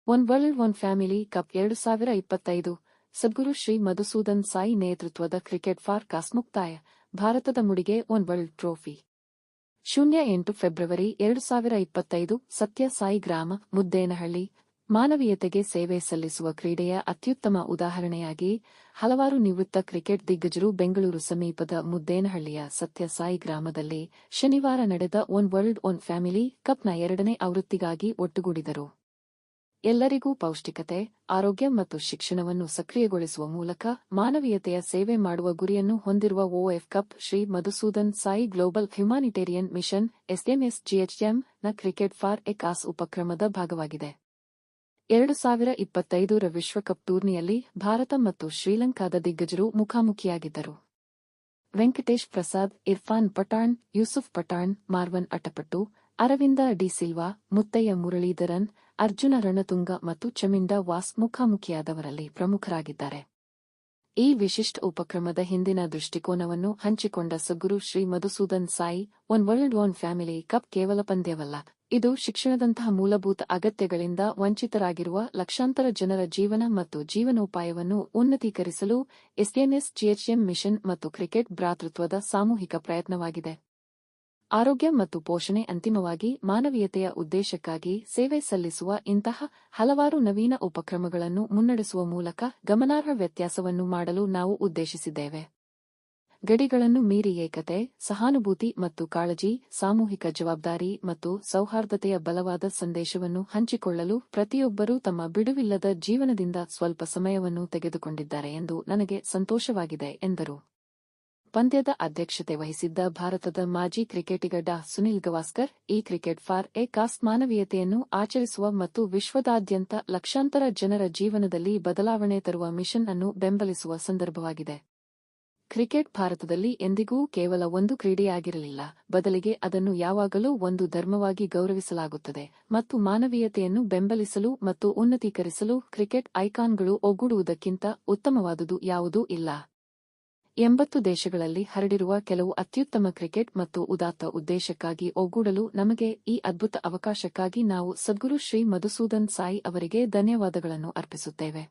One world one family cup 2025 ಸದ್ಗುರು ಶ್ರೀ ಮಧುಸೂದನ್ ಸಾಯಿ ನೇತೃತ್ವದ cricket ಫಾರ್ಕಾಸ್ಟ್ ಮುಕ್ತಾಯ. ಭಾರತದ ಮುಡಿಗೆ ಒನ್ ವರ್ಲ್ಡ್ ಟ್ರೋಫಿ. 08 ಫೆಬ್ರವರಿ 2025 ಸತ್ಯ ಸಾಯಿ ಗ್ರಾಮ, ಮುದ್ದೇನಹಳ್ಳಿ. ಮಾನವೀಯತೆಗೆ ಸೇವೆ ಸಲ್ಲಿಸುವ ಕ್ರೀಡೆಯ ಅತ್ಯುತ್ತಮ ಉದಾಹರಣೆಯಾಗಿ ಹಲವಾರು ನಿವೃತ್ತ ಕ್ರಿಕೆಟ್ ದಿಗ್ಗಜರು ಬೆಂಗಳೂರು ಸಮೀಪದ ಮುದ್ದೇನಹಳ್ಳಿಯ ಸತ್ಯ ಸಾಯಿ ಗ್ರಾಮದಲ್ಲಿ ಶನಿವಾರ ನಡೆದ ಒನ್ ವರ್ಲ್ಡ್ ಒನ್ ಫ್ಯಾಮಿಲಿ ಕಪ್ನ 2ನೇ ಆವೃತ್ತಿಗಾಗಿ ಒಟ್ಟುಗೂಡಿದರು. ಎಲ್ಲರಿಗೂ ಪೌಷ್ಟಿಕತೆ, ಆರೋಗ್ಯ ಮತ್ತು ಶಿಕ್ಷಣವನ್ನು ಸಕ್ರಿಯಗೊಳಿಸುವ ಮೂಲಕ ಮಾನವೀಯತೆಯ ಸೇವೆ ಮಾಡುವ ಗುರಿಯನ್ನು ಹೊಂದಿರುವ OF cup Shri Madhusudan Sai global humanitarian mission SMSGHM ನ ಕ್ರಿಕೆಟ್ ಫಾರ್ ಎ ಕಾಸ್ ಉಪಕ್ರಮದ ಭಾಗವಾಗಿದೆ. 2025ರ ವಿಶ್ವಕಪ್ ಟೂರ್ನಿಯಲ್ಲಿ ಭಾರತ ಮತ್ತು ಶ್ರೀಲಂಕಾದ ದಿಗ್ಗಜರು ಮುಖಾಮುಖಿಯಾಗಿದ್ದರು. ವೆಂಕಟೇಶ್ ಪ್ರಸಾದ್, ಇರ್ಫಾನ್ ಪಠಾಣ್, ಯೂಸುಫ್ ಪಠಾಣ್, ಮಾರ್ವನ್ ಅಟಪಟ್ಟು, ಅರವಿಂದ ಡಿ ಸಿಲ್ವಾ, ಮುತ್ತಯ್ಯ ಮುರಳೀಧರನ್, ಅರ್ಜುನ ರಣತುಂಗ ಮತ್ತು ಚಮಿಂಡ ವಾಸ್ ಮುಖಾಮುಖಿಯಾದವರಲ್ಲಿ ಪ್ರಮುಖರಾಗಿದ್ದಾರೆ. ಈ ವಿಶಿಷ್ಟ ಉಪಕ್ರಮದ ಹಿಂದಿನ ದೃಷ್ಟಿಕೋನವನ್ನು ಹಂಚಿಕೊಂಡ Sadguru Shri Madhusudan Sai, one world one family cup ಕೇವಲ ಪಂದ್ಯವಲ್ಲ, ಇದು ಶಿಕ್ಷಣದಂತಹ ಮೂಲಭೂತ ಅಗತ್ಯಗಳಿಂದ ವಂಚಿತರಾಗಿರುವ ಲಕ್ಷಾಂತರ ಜನರ ಜೀವನ ಮತ್ತು ಜೀವನೋಪಾಯವನ್ನು ಉನ್ನತೀಕರಿಸಲು ಎಸ್ಎಂಎಸ್ಜಿಎಚ್ಎಂ ಮಿಷನ್ ಮತ್ತು ಕ್ರಿಕೆಟ್ ಭ್ರಾತೃತ್ವದ ಸಾಮೂಹಿಕ ಪ್ರಯತ್ನವಾಗಿದೆ. ಆರೋಗ್ಯ ಮತ್ತು ಪೋಷಣೆ ಅಂತಿಮವಾಗಿ ಮಾನವೀಯತೆಯ ಉದ್ದೇಶಕ್ಕಾಗಿ ಸೇವೆ ಸಲ್ಲಿಸುವ ಇಂತಹ ಹಲವಾರು ನವೀನ ಉಪಕ್ರಮಗಳನ್ನು ಮುನ್ನಡೆಸುವ ಮೂಲಕ ಗಮನಾರ್ಹ ವ್ಯತ್ಯಾಸವನ್ನು ಮಾಡಲು ನಾವು ಉದ್ದೇಶಿಸಿದ್ದೇವೆ. ಗಡಿಗಳನ್ನು ಮೀರಿ ಏಕತೆ, ಸಹಾನುಭೂತಿ ಮತ್ತು ಕಾಳಜಿ, ಸಾಮೂಹಿಕ ಜವಾಬ್ದಾರಿ ಮತ್ತು ಸೌಹಾರ್ದತೆಯ ಬಲವಾದ ಸಂದೇಶವನ್ನು ಹಂಚಿಕೊಳ್ಳಲು ಪ್ರತಿಯೊಬ್ಬರೂ ತಮ್ಮ ಬಿಡುವಿಲ್ಲದ ಜೀವನದಿಂದ ಸ್ವಲ್ಪ ಸಮಯವನ್ನು ತೆಗೆದುಕೊಂಡಿದ್ದಾರೆ ಎಂದು ನನಗೆ ಸಂತೋಷವಾಗಿದೆ ಎಂದರು. ಪಂದ್ಯದ ಅಧ್ಯಕ್ಷತೆ ವಹಿಸಿದ್ದ ಭಾರತದ ಮಾಜಿ ಕ್ರಿಕೆಟಿಗ ಡಾ. ಸುನಿಲ್ ಗವಾಸ್ಕರ್, ಈ ಕ್ರಿಕೆಟ್ ಫಾರ್ ಎ ಕಾಸ್ ಮಾನವೀಯತೆಯನ್ನು ಆಚರಿಸುವ ಮತ್ತು ವಿಶ್ವದಾದ್ಯಂತ ಲಕ್ಷಾಂತರ ಜನರ ಜೀವನದಲ್ಲಿ ಬದಲಾವಣೆ ತರುವ ಮಿಷನ್ ಅನ್ನು ಬೆಂಬಲಿಸುವ ಸಂದರ್ಭವಾಗಿದೆ. ಕ್ರಿಕೆಟ್ ಭಾರತದಲ್ಲಿ ಎಂದಿಗೂ ಕೇವಲ ಒಂದು ಕ್ರೀಡೆಯಾಗಿರಲಿಲ್ಲ, ಬದಲಿಗೆ ಅದನ್ನು ಯಾವಾಗಲೂ ಒಂದು ಧರ್ಮವಾಗಿ ಗೌರವಿಸಲಾಗುತ್ತದೆ ಮತ್ತು ಮಾನವೀಯತೆಯನ್ನು ಬೆಂಬಲಿಸಲು ಮತ್ತು ಉನ್ನತೀಕರಿಸಲು ಕ್ರಿಕೆಟ್ ಐಕಾನ್ಗಳು ಒಗ್ಗೂಡುವುದಕ್ಕಿಂತ ಉತ್ತಮವಾದುದು ಯಾವುದೂ ಇಲ್ಲ. 80 ದೇಶಗಳಲ್ಲಿ ಹರಡಿರುವ ಕೆಲವು ಅತ್ಯುತ್ತಮ ಕ್ರಿಕೆಟ್ ಮತ್ತು ಉದಾತ್ತ ಉದ್ದೇಶಕ್ಕಾಗಿ ಒಗ್ಗೂಡಲು ನಮಗೆ ಈ ಅದ್ಭುತ ಅವಕಾಶಕ್ಕಾಗಿ ನಾವು ಸದ್ಗುರು ಶ್ರೀ ಮಧುಸೂದನ್ ಸಾಯಿ ಅವರಿಗೆ ಧನ್ಯವಾದಗಳನ್ನು ಅರ್ಪಿಸುತ್ತೇವೆ.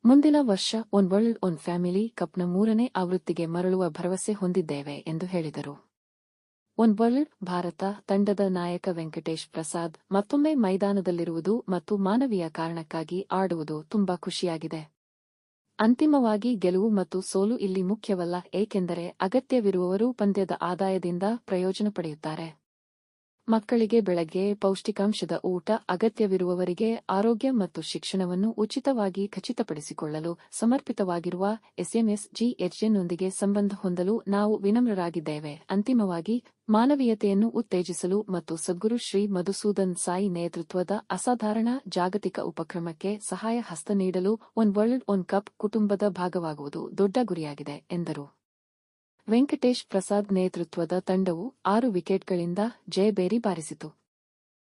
ಮುಂದಿನ ವರ್ಷ ಒನ್ ವರ್ಲ್ಡ್ ಒನ್ ಫ್ಯಾಮಿಲಿ ಕಪ್ನ 3ನೇ ಆವೃತ್ತಿಗೆ ಮರಳುವ ಭರವಸೆ ಹೊಂದಿದ್ದೇವೆ ಎಂದು ಹೇಳಿದರು. ಒನ್ ವರ್ಲ್ಡ್ ಭಾರತ ತಂಡದ ನಾಯಕ ವೆಂಕಟೇಶ್ ಪ್ರಸಾದ್, ಮತ್ತೊಮ್ಮೆ ಮೈದಾನದಲ್ಲಿರುವುದು ಮತ್ತು ಮಾನವೀಯ ಕಾರಣಕ್ಕಾಗಿ ಆಡುವುದು ತುಂಬಾ ಖುಷಿಯಾಗಿದೆ. ಅಂತಿಮವಾಗಿ ಗೆಲುವು ಮತ್ತು ಸೋಲು ಇಲ್ಲಿ ಮುಖ್ಯವಲ್ಲ, ಏಕೆಂದರೆ ಅಗತ್ಯವಿರುವವರು ಪಂದ್ಯದ ಆದಾಯದಿಂದ ಪ್ರಯೋಜನ ಪಡೆಯುತ್ತಾರೆ. ಮಕ್ಕಳಿಗೆ ಬೆಳಗ್ಗೆ ಪೌಷ್ಟಿಕಾಂಶದ ಊಟ, ಅಗತ್ಯವಿರುವವರಿಗೆ ಆರೋಗ್ಯ ಮತ್ತು ಶಿಕ್ಷಣವನ್ನು ಉಚಿತವಾಗಿ ಖಚಿತಪಡಿಸಿಕೊಳ್ಳಲು ಸಮರ್ಪಿತವಾಗಿರುವ ಎಸ್ಎಂಎಸ್ಜಿಎಚ್ಎನ್ನೊಂದಿಗೆ ಸಂಬಂಧ ಹೊಂದಲು ನಾವು ವಿನಮ್ರರಾಗಿದ್ದೇವೆ. ಅಂತಿಮವಾಗಿ, ಮಾನವೀಯತೆಯನ್ನು ಉತ್ತೇಜಿಸಲು ಮತ್ತು ಸದ್ಗುರು ಶ್ರೀ ಮಧುಸೂದನ್ ಸಾಯಿ ನೇತೃತ್ವದ ಅಸಾಧಾರಣ ಜಾಗತಿಕ ಉಪಕ್ರಮಕ್ಕೆ ಸಹಾಯ ಹಸ್ತ ನೀಡಲು ಒನ್ ವರ್ಲ್ಡ್ ಒನ್ ಕಪ್ ಕುಟುಂಬದ ಭಾಗವಾಗುವುದು ದೊಡ್ಡ ಗುರಿಯಾಗಿದೆ ಎಂದರು. ವೆಂಕಟೇಶ್ ಪ್ರಸಾದ್ ನೇತೃತ್ವದ ತಂಡವು 6 ವಿಕೆಟ್ಗಳಿಂದ ಜಯಭೇರಿ ಬಾರಿಸಿತು.